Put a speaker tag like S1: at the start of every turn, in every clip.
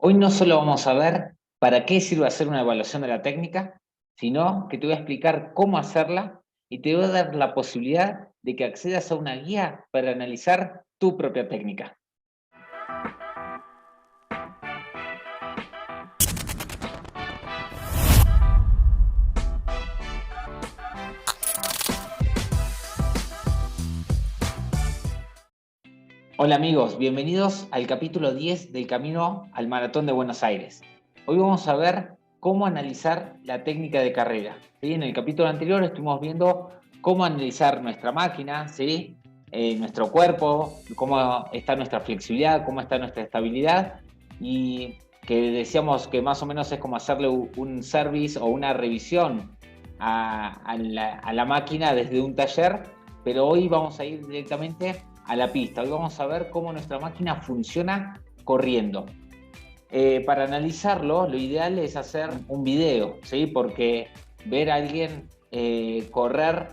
S1: Hoy no solo vamos a ver para qué sirve hacer una evaluación de la técnica, sino que te voy a explicar cómo hacerla y te voy a dar la posibilidad de que accedas a una guía para analizar tu propia técnica. Hola amigos, bienvenidos al capítulo 10 del Camino al Maratón de Buenos Aires. Hoy vamos a ver cómo analizar la técnica de carrera. ¿Sí? En el capítulo anterior estuvimos viendo cómo analizar nuestra máquina, ¿sí? Nuestro cuerpo, cómo está nuestra flexibilidad, cómo está nuestra estabilidad, y que decíamos que más o menos es como hacerle un service o una revisión a la máquina desde un taller, pero hoy vamos a ir directamente a la pista. Hoy vamos a ver cómo nuestra máquina funciona corriendo. Para analizarlo, lo ideal es hacer un video, ¿sí? Porque ver a alguien correr,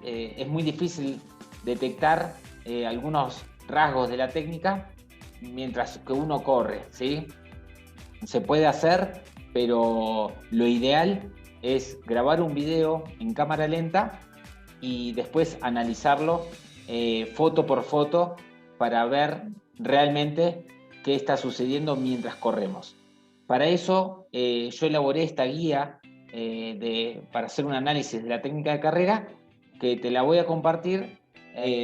S1: es muy difícil detectar algunos rasgos de la técnica mientras que uno corre, ¿sí? Se puede hacer, pero lo ideal es grabar un video en cámara lenta y después analizarlo foto por foto para ver realmente qué está sucediendo mientras corremos. Para eso yo elaboré esta guía para hacer un análisis de la técnica de carrera, que te la voy a compartir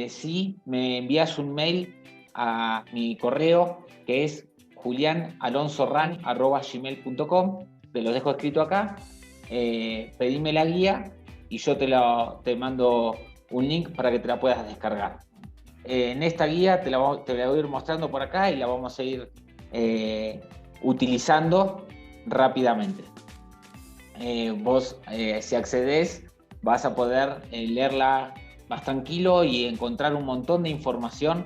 S1: si me envías un mail a mi correo, que es julianalonsoran@gmail.com. Te lo dejo escrito acá. Pedime la guía y yo te mando un link para que te la puedas descargar. En esta guía te la voy a ir mostrando por acá y la vamos a ir utilizando rápidamente. Vos, si accedes, vas a poder leerla más tranquilo y encontrar un montón de información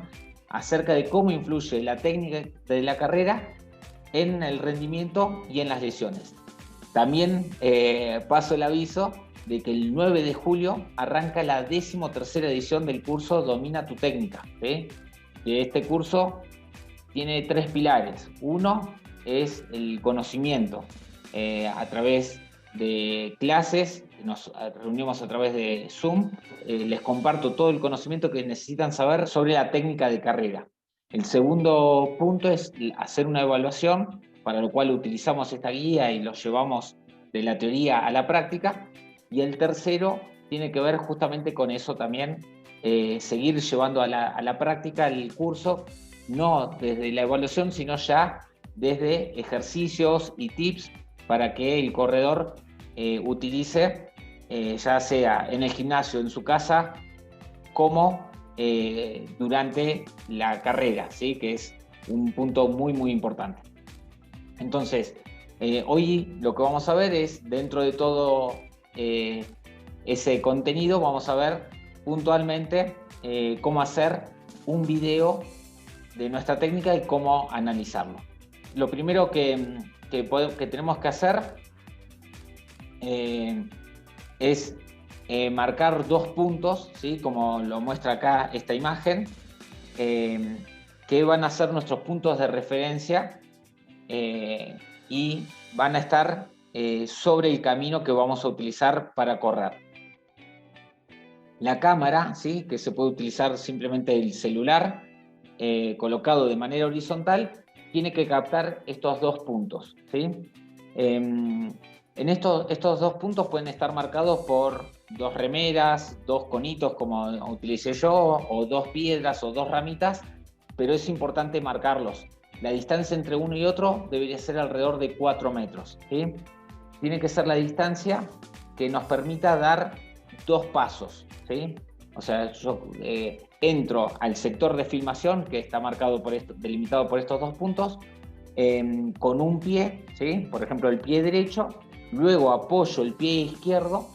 S1: acerca de cómo influye la técnica de la carrera en el rendimiento y en las lesiones. También paso el aviso de que el 9 de julio arranca la 13ª edición del curso Domina tu técnica, ¿sí? Este curso tiene 3 pilares. Uno es el conocimiento a través de clases. Nos reunimos a través de Zoom. Les comparto todo el conocimiento que necesitan saber sobre la técnica de carrera. El segundo punto es hacer una evaluación, para lo cual utilizamos esta guía y lo llevamos de la teoría a la práctica. Y el tercero tiene que ver justamente con eso también, seguir llevando a la práctica el curso, no desde la evaluación, sino ya desde ejercicios y tips para que el corredor utilice, ya sea en el gimnasio, en su casa, como durante la carrera, ¿sí? Que es un punto muy, muy importante. Entonces, hoy lo que vamos a ver es, dentro de todo ese contenido, vamos a ver puntualmente cómo hacer un video de nuestra técnica y cómo analizarlo. Lo primero que tenemos que hacer es marcar 2 puntos, ¿sí? Como lo muestra acá esta imagen, que van a ser nuestros puntos de referencia y van a estar sobre el camino que vamos a utilizar para correr. La cámara, ¿sí? Que se puede utilizar simplemente el celular colocado de manera horizontal, tiene que captar estos 2 puntos, ¿sí? En estos 2 puntos pueden estar marcados por 2 remeras, 2 conitos como utilicé yo, o 2 piedras o 2 ramitas, pero es importante marcarlos. La distancia entre uno y otro debería ser alrededor de 4 metros, ¿sí? Tiene que ser la distancia que nos permita dar 2 pasos, ¿sí? O sea, yo entro al sector de filmación, que está marcado delimitado por estos 2 puntos, con un pie, ¿sí? Por ejemplo, el pie derecho, luego apoyo el pie izquierdo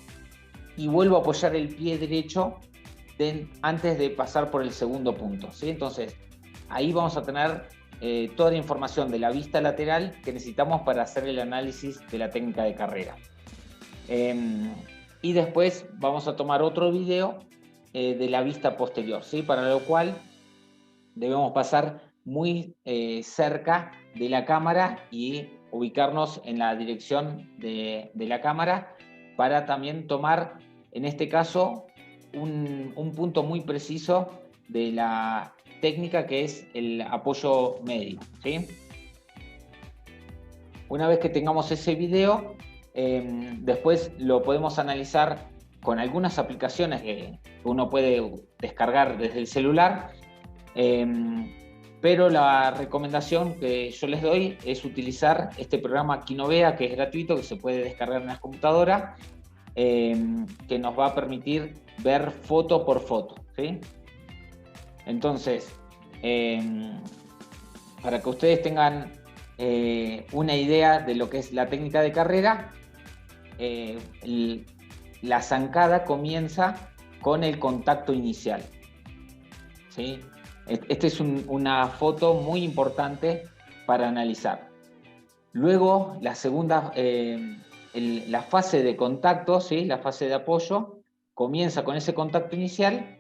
S1: y vuelvo a apoyar el pie derecho antes de pasar por el segundo punto, ¿sí? Entonces, ahí vamos a tener toda la información de la vista lateral que necesitamos para hacer el análisis de la técnica de carrera. Y después vamos a tomar otro video de la vista posterior, ¿sí? Para lo cual debemos pasar muy cerca de la cámara y ubicarnos en la dirección de la cámara para también tomar, en este caso, un punto muy preciso de la técnica, que es el apoyo medio, ¿sí? Una vez que tengamos ese video, después lo podemos analizar con algunas aplicaciones que uno puede descargar desde el celular, pero la recomendación que yo les doy es utilizar este programa Kinovea, que es gratuito, que se puede descargar en la computadora, que nos va a permitir ver foto por foto, ¿sí? Entonces, para que ustedes tengan una idea de lo que es la técnica de carrera, la zancada comienza con el contacto inicial, ¿sí? Esta es una foto muy importante para analizar. Luego, la segunda, la fase de contacto, ¿sí? La fase de apoyo, comienza con ese contacto inicial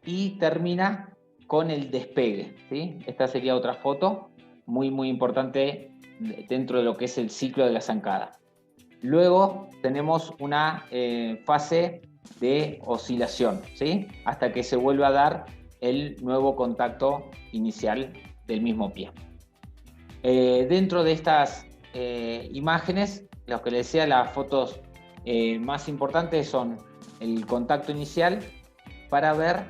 S1: y termina con el despegue, ¿sí? Esta sería otra foto muy, muy importante dentro de lo que es el ciclo de la zancada. Luego tenemos una fase de oscilación, ¿sí? Hasta que se vuelve a dar el nuevo contacto inicial del mismo pie. Dentro de estas imágenes, lo que les decía, las fotos más importantes son el contacto inicial, para ver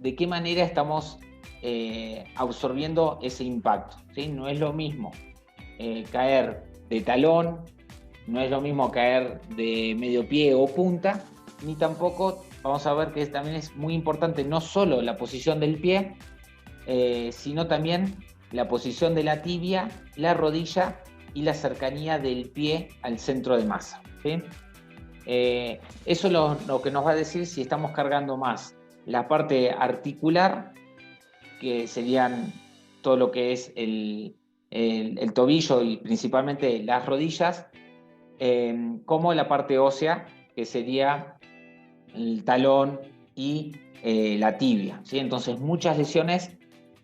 S1: de qué manera estamos absorbiendo ese impacto, ¿sí? No es lo mismo caer de talón, no es lo mismo caer de medio pie o punta, ni tampoco vamos a ver que también es muy importante no solo la posición del pie, sino también la posición de la tibia, la rodilla y la cercanía del pie al centro de masa, ¿sí? Eso es lo que nos va a decir si estamos cargando más la parte articular, que serían todo lo que es el tobillo y principalmente las rodillas, como la parte ósea, que sería el talón y la tibia, ¿sí? Entonces muchas lesiones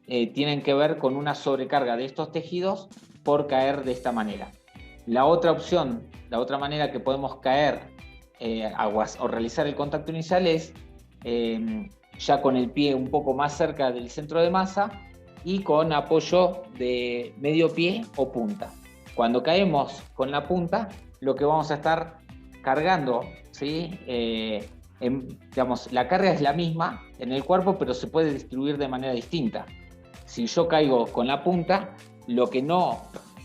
S1: tienen que ver con una sobrecarga de estos tejidos por caer de esta manera. La otra opción, la otra manera que podemos caer o realizar el contacto inicial es ya con el pie un poco más cerca del centro de masa y con apoyo de medio pie o punta. Cuando caemos con la punta, lo que vamos a estar cargando, ¿sí? Digamos, la carga es la misma en el cuerpo, pero se puede distribuir de manera distinta. Si yo caigo con la punta, lo que no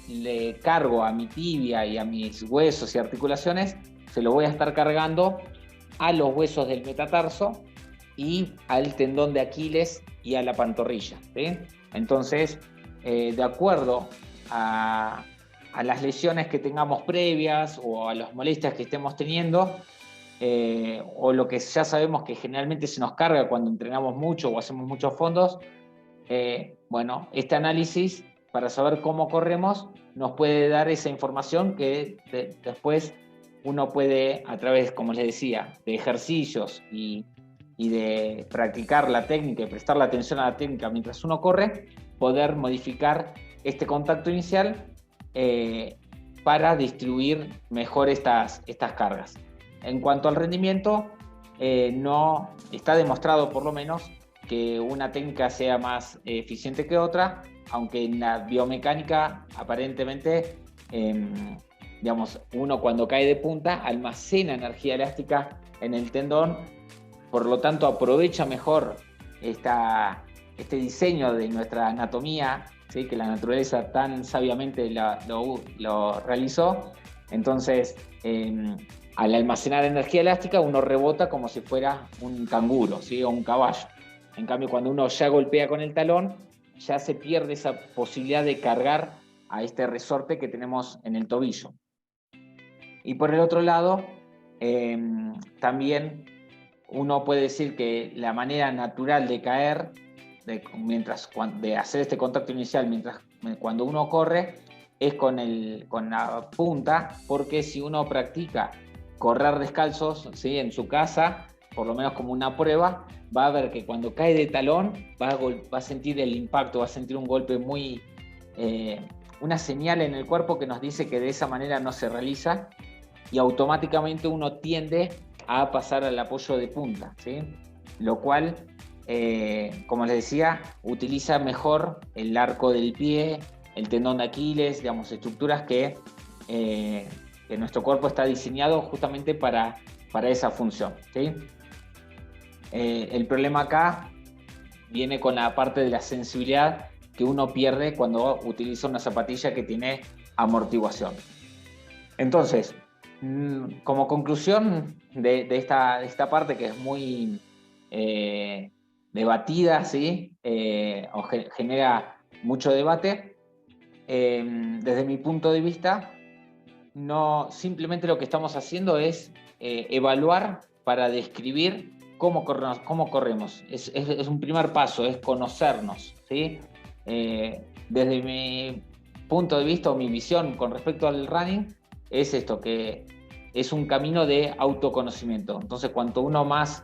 S1: le cargo a mi tibia y a mis huesos y articulaciones, se lo voy a estar cargando a los huesos del metatarso y al tendón de Aquiles y a la pantorrilla, ¿sí? Entonces, de acuerdo a las lesiones que tengamos previas o a las molestias que estemos teniendo, o lo que ya sabemos que generalmente se nos carga cuando entrenamos mucho o hacemos muchos fondos, bueno, este análisis para saber cómo corremos nos puede dar esa información que después uno puede, a través, como les decía, de ejercicios y de practicar la técnica y prestar la atención a la técnica mientras uno corre, poder modificar este contacto inicial para distribuir mejor estas cargas. En cuanto al rendimiento, no está demostrado, por lo menos, que una técnica sea más eficiente que otra, aunque en la biomecánica aparentemente, digamos, uno cuando cae de punta almacena energía elástica en el tendón, por lo tanto aprovecha mejor este diseño de nuestra anatomía, ¿sí? Que la naturaleza tan sabiamente lo realizó. Entonces, al almacenar energía elástica, uno rebota como si fuera un canguro, ¿sí? O un caballo. En cambio, cuando uno ya golpea con el talón, ya se pierde esa posibilidad de cargar a este resorte que tenemos en el tobillo. Y por el otro lado, también uno puede decir que la manera natural de caer, de hacer este contacto inicial cuando uno corre, es con la punta, porque si uno practica correr descalzos, ¿sí? En su casa, por lo menos como una prueba, va a ver que cuando cae de talón va a sentir el impacto, va a sentir un golpe muy... una señal en el cuerpo que nos dice que de esa manera no se realiza y automáticamente uno tiende a pasar al apoyo de punta, ¿sí? Lo cual, como les decía, utiliza mejor el arco del pie, el tendón de Aquiles, digamos, estructuras que nuestro cuerpo está diseñado justamente para esa función, ¿sí? El problema acá viene con la parte de la sensibilidad que uno pierde cuando utiliza una zapatilla que tiene amortiguación. Entonces, como conclusión de esta parte que es muy debatida, ¿sí? O genera mucho debate, desde mi punto de vista, no, simplemente lo que estamos haciendo es evaluar para describir cómo corremos. Es un primer paso, es conocernos, ¿sí? Desde mi punto de vista o mi visión con respecto al running, es esto, que es un camino de autoconocimiento. Entonces, cuanto uno más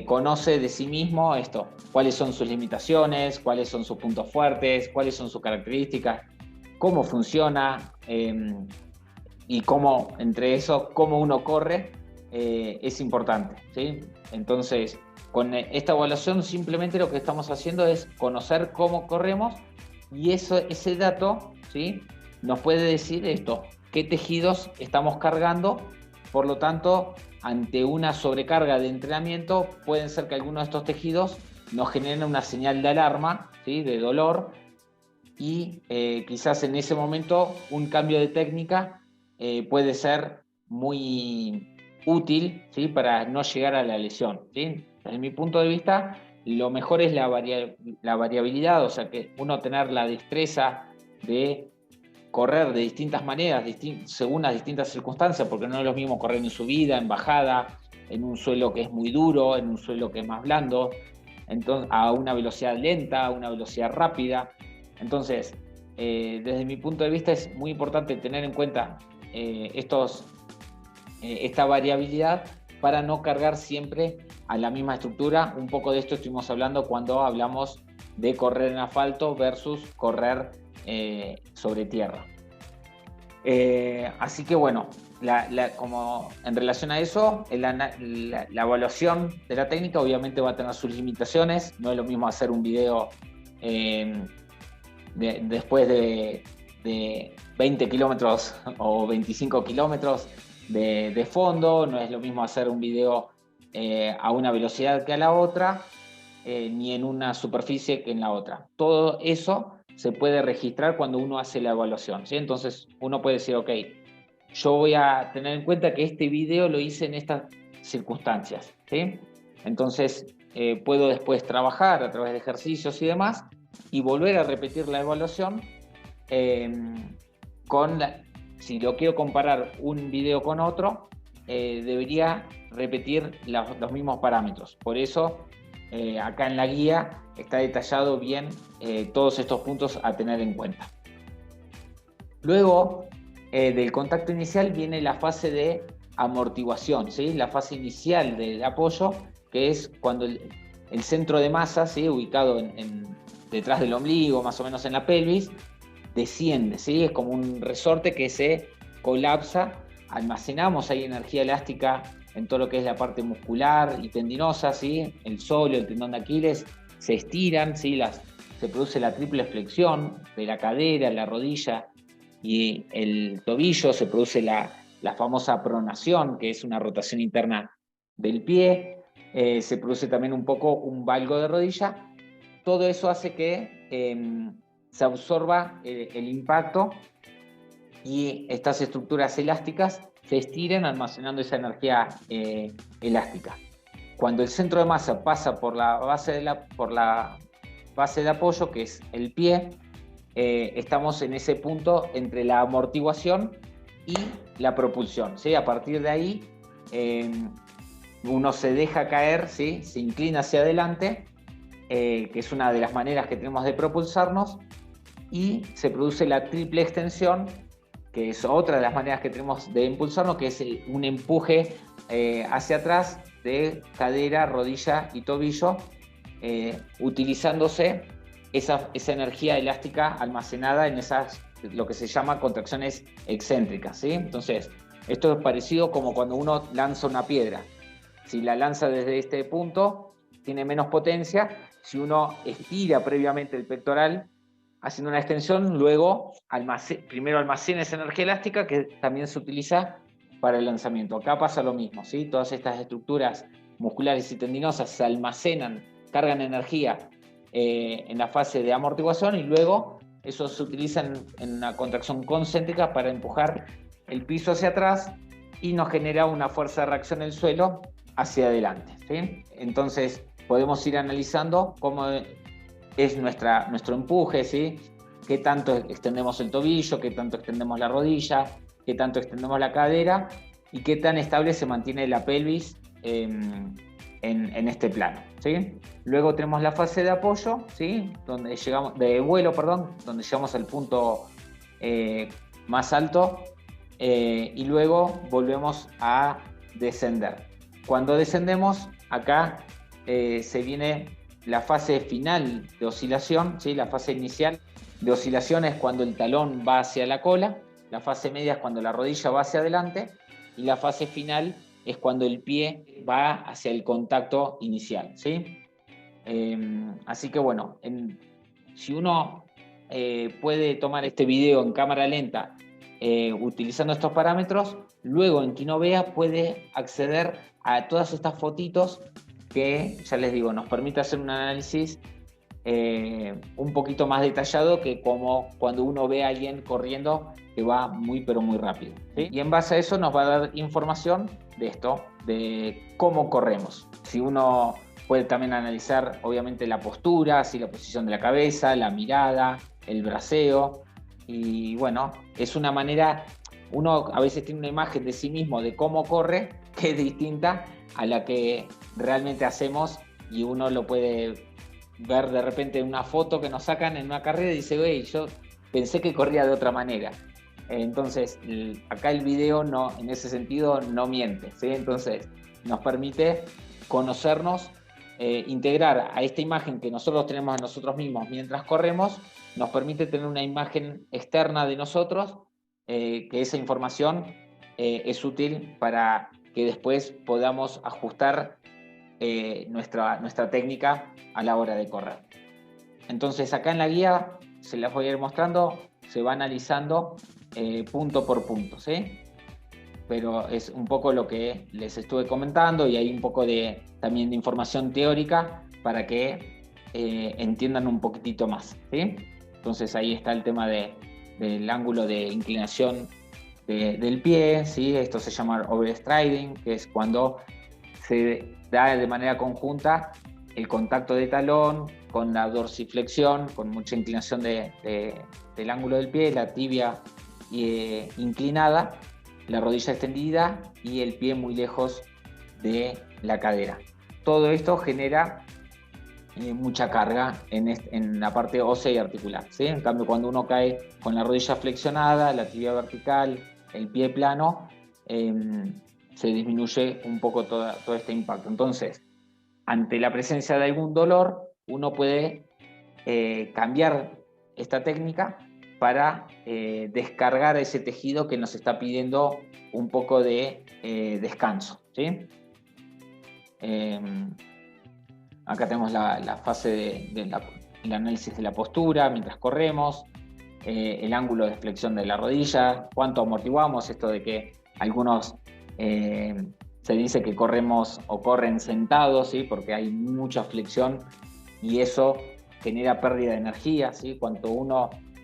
S1: conoce de sí mismo esto, cuáles son sus limitaciones, cuáles son sus puntos fuertes, cuáles son sus características, cómo funciona y cómo, entre eso, cómo uno corre, es importante, ¿sí? Entonces, con esta evaluación simplemente lo que estamos haciendo es conocer cómo corremos y ese dato, ¿sí? Nos puede decir esto, qué tejidos estamos cargando. Por lo tanto, ante una sobrecarga de entrenamiento, pueden ser que algunos de estos tejidos nos generen una señal de alarma, ¿sí? De dolor, y quizás en ese momento un cambio de técnica puede ser muy útil, ¿sí? Para no llegar a la lesión, ¿sí? Desde mi punto de vista, lo mejor es la variabilidad, o sea, que uno tener la destreza de correr de distintas maneras, según las distintas circunstancias, porque no es lo mismo correr en subida, en bajada, en un suelo que es muy duro, en un suelo que es más blando, entonces, a una velocidad lenta, a una velocidad rápida. Entonces, desde mi punto de vista es muy importante tener en cuenta esta variabilidad para no cargar siempre a la misma estructura. Un poco de esto estuvimos hablando cuando hablamos de correr en asfalto versus correr sobre tierra. Así que bueno, como en relación a eso, la evaluación de la técnica obviamente va a tener sus limitaciones. No es lo mismo hacer un video después de 20 kilómetros o 25 kilómetros de fondo, no es lo mismo hacer un video a una velocidad que a la otra, ni en una superficie que en la otra. Todo eso se puede registrar cuando uno hace la evaluación, ¿sí? Entonces uno puede decir, ok, yo voy a tener en cuenta que este video lo hice en estas circunstancias, ¿sí? Entonces puedo después trabajar a través de ejercicios y demás y volver a repetir la evaluación si lo quiero comparar un video con otro, debería repetir los mismos parámetros. Por eso acá en la guía está detallado bien todos estos puntos a tener en cuenta. Luego del contacto inicial viene la fase de amortiguación, ¿sí? La fase inicial del apoyo, que es cuando el centro de masa, ¿sí? Ubicado detrás del ombligo, más o menos en la pelvis, desciende, ¿sí? Es como un resorte que se colapsa, almacenamos ahí energía elástica en todo lo que es la parte muscular y tendinosa, ¿sí? El sóleo, el tendón de Aquiles se estiran, ¿sí? Se produce la triple flexión de la cadera, la rodilla y el tobillo, se produce la famosa pronación, que es una rotación interna del pie, se produce también un poco un valgo de rodilla. Todo eso hace que se absorba el impacto y estas estructuras elásticas se estiren almacenando esa energía elástica. Cuando el centro de masa pasa por la base de apoyo, que es el pie, estamos en ese punto entre la amortiguación y la propulsión, ¿sí? A partir de ahí uno se deja caer, ¿sí? Se inclina hacia adelante, que es una de las maneras que tenemos de propulsarnos, y se produce la triple extensión, que es otra de las maneras que tenemos de impulsarnos, que es un empuje hacia atrás de cadera, rodilla y tobillo, utilizándose esa energía elástica almacenada en esas, lo que se llama contracciones excéntricas, ¿sí? Entonces, esto es parecido como cuando uno lanza una piedra. Si la lanza desde este punto, tiene menos potencia. Si uno estira previamente el pectoral, haciendo una extensión, luego primero almacena esa energía elástica que también se utiliza para el lanzamiento. Acá pasa lo mismo, ¿sí? Todas estas estructuras musculares y tendinosas se almacenan, cargan energía en la fase de amortiguación y luego eso se utiliza en una contracción concéntrica para empujar el piso hacia atrás y nos genera una fuerza de reacción en el suelo hacia adelante, ¿sí? Entonces podemos ir analizando cómo es nuestro empuje, ¿sí? Qué tanto extendemos el tobillo, qué tanto extendemos la rodilla, qué tanto extendemos la cadera y qué tan estable se mantiene la pelvis en este plano, ¿sí? Luego tenemos la fase de apoyo, ¿sí? De vuelo, perdón, donde llegamos al punto más alto y luego volvemos a descender. Cuando descendemos, acá se viene la fase final de oscilación, ¿sí? La fase inicial de oscilación es cuando el talón va hacia la cola, la fase media es cuando la rodilla va hacia adelante y la fase final es cuando el pie va hacia el contacto inicial, ¿sí? Así que bueno, si uno puede tomar este video en cámara lenta utilizando estos parámetros, luego en Kinovea puede acceder a todas estas fotitos que, ya les digo, nos permite hacer un análisis un poquito más detallado que como cuando uno ve a alguien corriendo que va muy pero muy rápido, ¿sí? Y en base a eso nos va a dar información de esto, de cómo corremos. Si uno puede también analizar obviamente la postura, ¿sí? La posición de la cabeza, la mirada, el braceo, y bueno, es una manera, uno a veces tiene una imagen de sí mismo de cómo corre que es distinta a la que realmente hacemos y uno lo puede ver de repente en una foto que nos sacan en una carrera y dice, oye, yo pensé que corría de otra manera. Entonces, acá el video no, en ese sentido no miente, ¿sí? Entonces, nos permite conocernos, integrar a esta imagen que nosotros tenemos de nosotros mismos mientras corremos, nos permite tener una imagen externa de nosotros, que esa información es útil para que después podamos ajustar nuestra técnica a la hora de correr. Entonces acá en la guía se las voy a ir mostrando, se va analizando punto por punto, ¿sí? Pero es un poco lo que les estuve comentando y hay un poco también de información teórica para que entiendan un poquitito más, ¿sí? Entonces ahí está el tema del ángulo de inclinación del pie, ¿sí? Esto se llama overstriding, que es cuando se da de manera conjunta el contacto de talón con la dorsiflexión, con mucha inclinación del ángulo del pie, la tibia inclinada, la rodilla extendida y el pie muy lejos de la cadera. Todo esto genera mucha carga en la parte ósea y articular, ¿sí? En cambio, cuando uno cae con la rodilla flexionada, la tibia vertical, el pie plano, se disminuye un poco todo este impacto. Entonces, ante la presencia de algún dolor, uno puede cambiar esta técnica para descargar ese tejido que nos está pidiendo un poco de descanso, ¿sí? Acá tenemos la fase del análisis de la postura mientras corremos, el ángulo de flexión de la rodilla, cuánto amortiguamos, esto de que algunos se dice que corremos o corren sentados, ¿sí? Porque hay mucha flexión y eso genera pérdida de energía, ¿sí?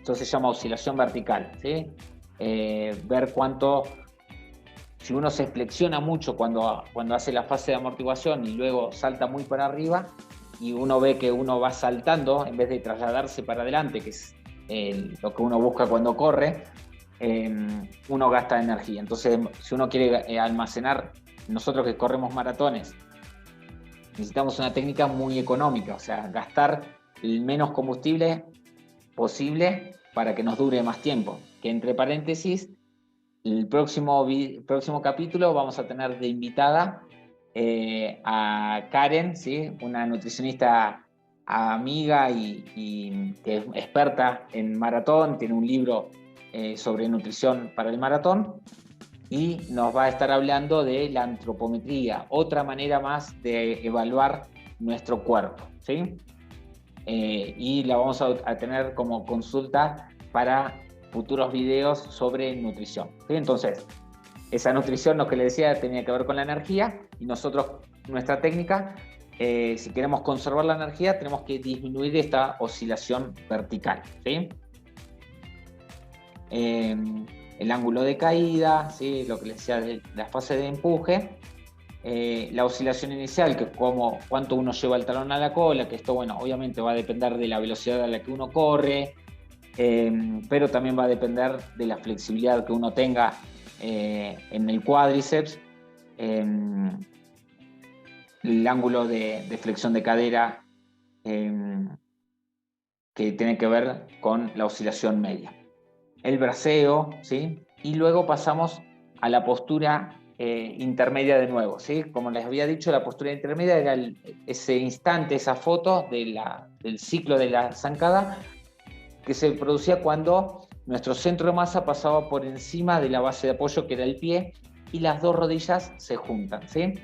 S1: Eso se llama oscilación vertical, ¿sí? Ver cuánto, si uno se flexiona mucho cuando hace la fase de amortiguación y luego salta muy para arriba y uno ve que uno va saltando en vez de trasladarse para adelante, que es lo que uno busca cuando corre, uno gasta energía. Entonces, si uno quiere almacenar, nosotros que corremos maratones, necesitamos una técnica muy económica, o sea, gastar el menos combustible posible para que nos dure más tiempo. Que entre paréntesis, el próximo capítulo vamos a tener de invitada a Karen, ¿sí? Una nutricionista amiga y que es experta en maratón, tiene un libro sobre nutrición para el maratón, y nos va a estar hablando de la antropometría, otra manera más de evaluar nuestro cuerpo, ¿sí? Y la vamos a tener como consulta para futuros videos sobre nutrición, ¿sí? Entonces, esa nutrición, lo que le decía, tenía que ver con la energía, y nosotros, nuestra técnica, si queremos conservar la energía, tenemos que disminuir esta oscilación vertical, ¿sí? El ángulo de caída, ¿sí? Lo que les decía de la fase de empuje, la oscilación inicial, que es como cuánto uno lleva el talón a la cola, que esto, bueno, obviamente va a depender de la velocidad a la que uno corre, pero también va a depender de la flexibilidad que uno tenga en el cuádriceps, el ángulo de flexión de cadera, que tiene que ver con la oscilación media. El braceo, ¿sí? Y luego pasamos a la postura intermedia de nuevo, ¿sí? Como les había dicho, la postura intermedia era ese instante, esa foto del ciclo de la zancada, que se producía cuando nuestro centro de masa pasaba por encima de la base de apoyo, que era el pie, y las dos rodillas se juntan, ¿sí?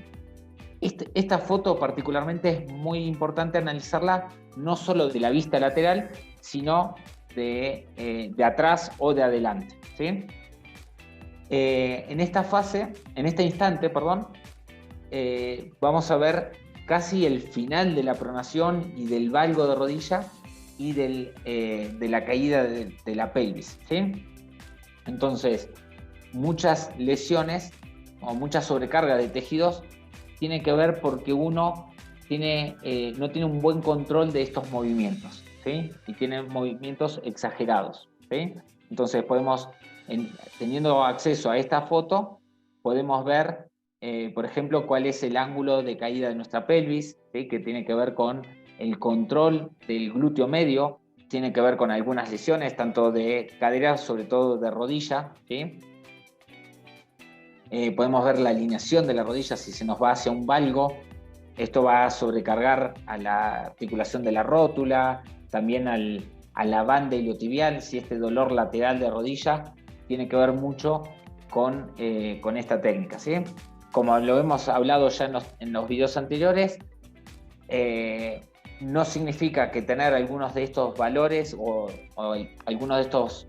S1: Esta foto particularmente es muy importante analizarla no solo de la vista lateral, sino de atrás o de adelante, ¿sí? En este instante, vamos a ver casi el final de la pronación y del valgo de rodilla y de la caída de la pelvis, ¿sí? Entonces, muchas lesiones o mucha sobrecarga de tejidos tiene que ver porque uno no tiene un buen control de estos movimientos, ¿sí? Y tiene movimientos exagerados, ¿sí? Entonces teniendo acceso a esta foto, podemos ver, por ejemplo, cuál es el ángulo de caída de nuestra pelvis, ¿sí? Que tiene que ver con el control del glúteo medio, tiene que ver con algunas lesiones, tanto de cadera, sobre todo de rodilla, ¿sí? Podemos ver la alineación de la rodilla si se nos va hacia un valgo. Esto va a sobrecargar a la articulación de la rótula, también a la banda iliotibial, si este dolor lateral de rodilla tiene que ver mucho con esta técnica, ¿sí? Como lo hemos hablado ya en los videos anteriores, no significa que tener algunos de estos valores o algunos de estos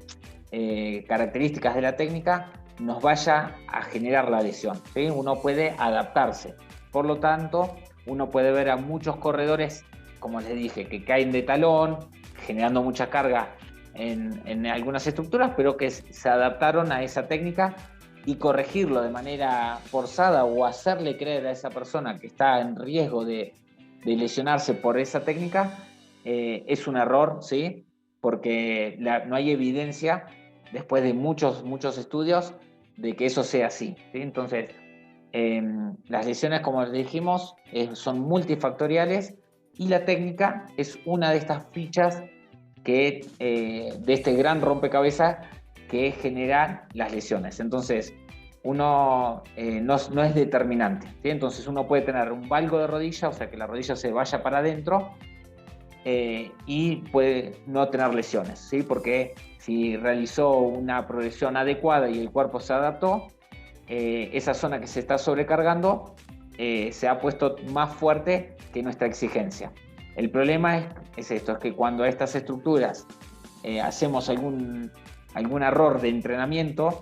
S1: características de la técnica nos vaya a generar la lesión, ¿sí? Uno puede adaptarse. Por lo tanto, uno puede ver a muchos corredores, como les dije, que caen de talón, generando mucha carga en algunas estructuras, pero que se adaptaron a esa técnica, y corregirlo de manera forzada o hacerle creer a esa persona que está en riesgo de lesionarse por esa técnica es un error, ¿sí? Porque no hay evidencia, después de muchos estudios, de que eso sea así, ¿sí? Entonces, las lesiones, como les dijimos, son multifactoriales, y la técnica es una de estas fichas de este gran rompecabezas que generan las lesiones. Entonces, uno no es determinante, ¿sí? Entonces, uno puede tener un valgo de rodilla, o sea, que la rodilla se vaya para adentro, y puede no tener lesiones, ¿sí? Porque si realizó una progresión adecuada y el cuerpo se adaptó, esa zona que se está sobrecargando se ha puesto más fuerte que nuestra exigencia. El problema es esto, es que cuando a estas estructuras hacemos algún error de entrenamiento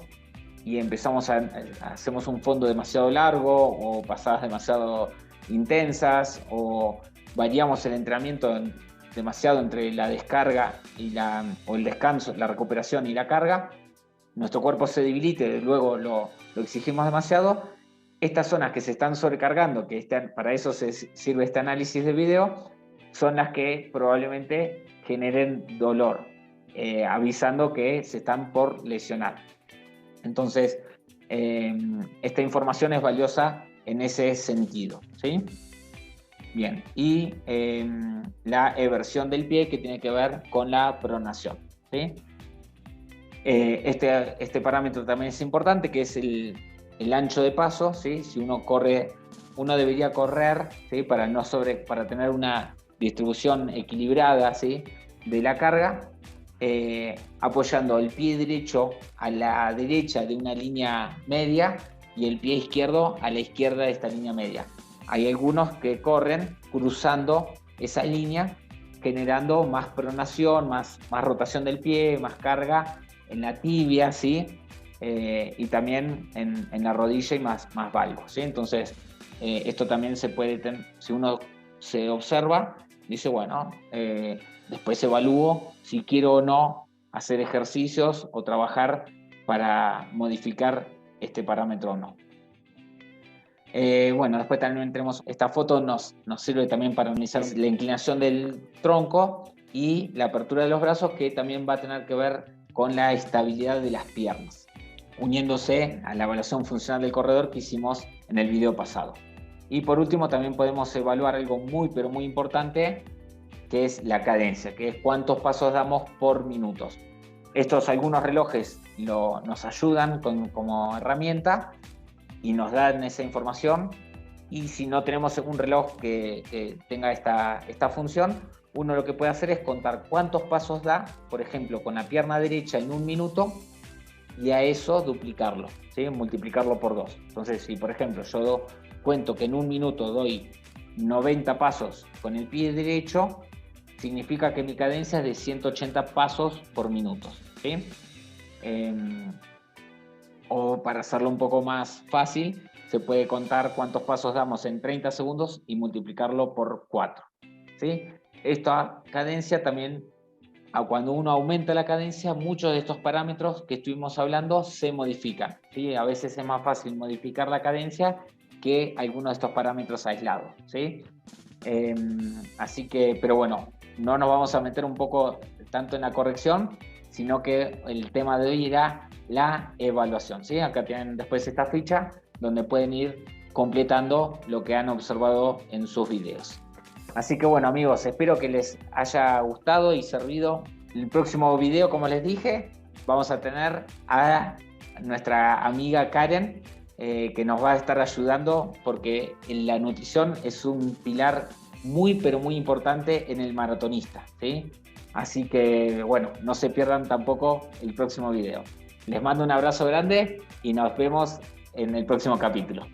S1: y hacemos un fondo demasiado largo o pasadas demasiado intensas, o variamos el entrenamiento demasiado entre la descarga o el descanso, la recuperación y la carga, nuestro cuerpo se debilita y luego lo exigimos demasiado. Estas zonas que se están sobrecargando, para eso sirve este análisis de video, son las que probablemente generen dolor, avisando que se están por lesionar. Entonces, esta información es valiosa en ese sentido, ¿sí? Bien, y la eversión del pie, que tiene que ver con la pronación, ¿sí? Este parámetro también es importante, que es el ancho de paso, ¿sí? Si uno corre uno debería correr, ¿sí? Para tener una distribución equilibrada, ¿sí? De la carga, apoyando el pie derecho a la derecha de una línea media y el pie izquierdo a la izquierda de esta línea media. Hay algunos que corren cruzando esa línea, generando más pronación, más rotación del pie, más carga en la tibia, ¿sí? Y también en la rodilla y más valgo, ¿sí? Entonces, esto también se puede si uno se observa, dice, bueno, después evalúo si quiero o no hacer ejercicios o trabajar para modificar este parámetro o no. Bueno, después también tenemos, esta foto nos sirve también para analizar la inclinación del tronco y la apertura de los brazos, que también va a tener que ver con la estabilidad de las piernas, uniéndose a la evaluación funcional del corredor que hicimos en el video pasado. Y por último también podemos evaluar algo pero muy importante, que es la cadencia, que es cuántos pasos damos por minutos. Algunos relojes nos ayudan como herramienta y nos dan esa información, y si no tenemos un reloj que tenga esta función, uno lo que puede hacer es contar cuántos pasos da, por ejemplo, con la pierna derecha en 1 minuto, y a eso duplicarlo, ¿sí? Multiplicarlo por 2. Entonces, si por ejemplo yo cuento que en 1 minuto doy 90 pasos con el pie derecho, significa que mi cadencia es de 180 pasos por minuto, ¿sí? O para hacerlo un poco más fácil, se puede contar cuántos pasos damos en 30 segundos y multiplicarlo por 4, ¿sí? Esta cadencia también, cuando uno aumenta la cadencia, muchos de estos parámetros que estuvimos hablando se modifican, ¿sí? A veces es más fácil modificar la cadencia que algunos de estos parámetros aislados, ¿sí? Así que, pero bueno, no nos vamos a meter un poco tanto en la corrección, sino que el tema de hoy era la evaluación, ¿sí? Acá tienen después esta ficha donde pueden ir completando lo que han observado en sus videos. Así que bueno, amigos, espero que les haya gustado y servido. El próximo video, como les dije, vamos a tener a nuestra amiga Karen, que nos va a estar ayudando, porque la nutrición es un pilar pero muy importante en el maratonista, ¿sí? Así que bueno, no se pierdan tampoco el próximo video. Les mando un abrazo grande y nos vemos en el próximo capítulo.